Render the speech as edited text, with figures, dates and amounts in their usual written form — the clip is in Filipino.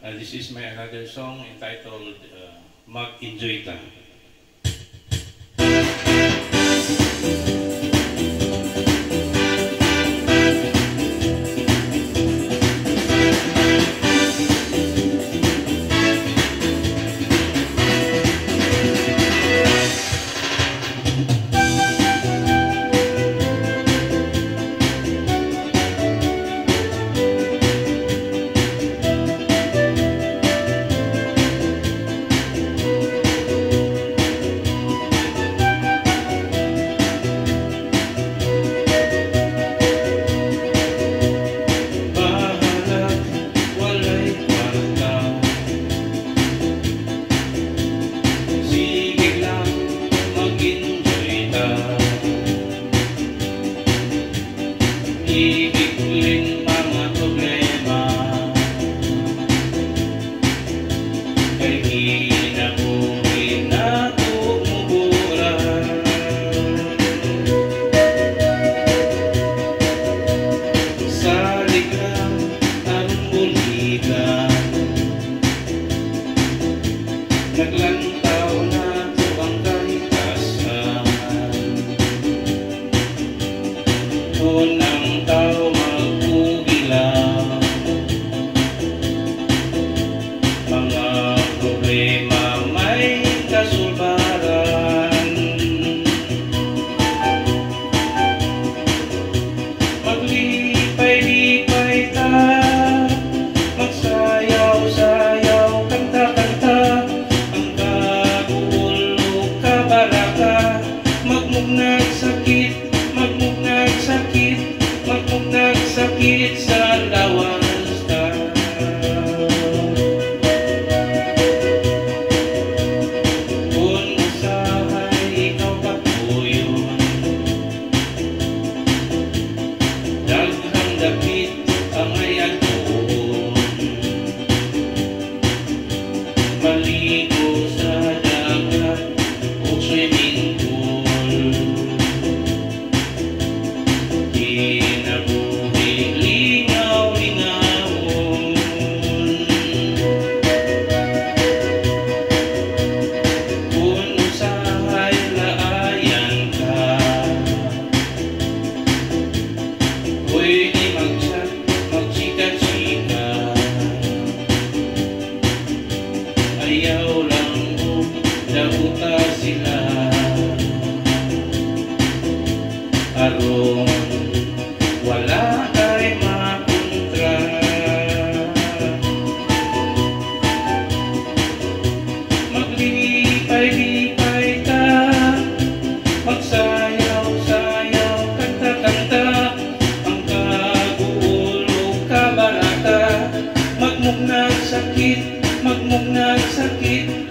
This is my another song entitled Mag-Enjoy Ta. Ibigin mga problema kay hinabuhin na tumubura. Sa ligang ang buligan, naglantaw na to ang kalikasan. Unang tao magpugilang, mga problema may kasulbaran. Maglipay-lipay ka, magsayaw-sayaw, kanta-kanta, ang kagulo kabaraka, magmugnag sakit, magmugnag sakit, magmugnag sakit sa lawas ka. Kung usahay ikaw kapuyon, daghang dapit ang ayalon, maligo sa dagat o swimming pool. Kinabuhi lingaw-lingawon, kung usahay laayan ka, pwede mag-chat, magchika-chika. Ayaw lang mo, dahuta sila aron wala kay makontra. Maglipay-lipay ka, magsayaw-sayaw, kanta-kanta, ang kagulo kabaraka, magmugnag sakit, magmugnag sakit,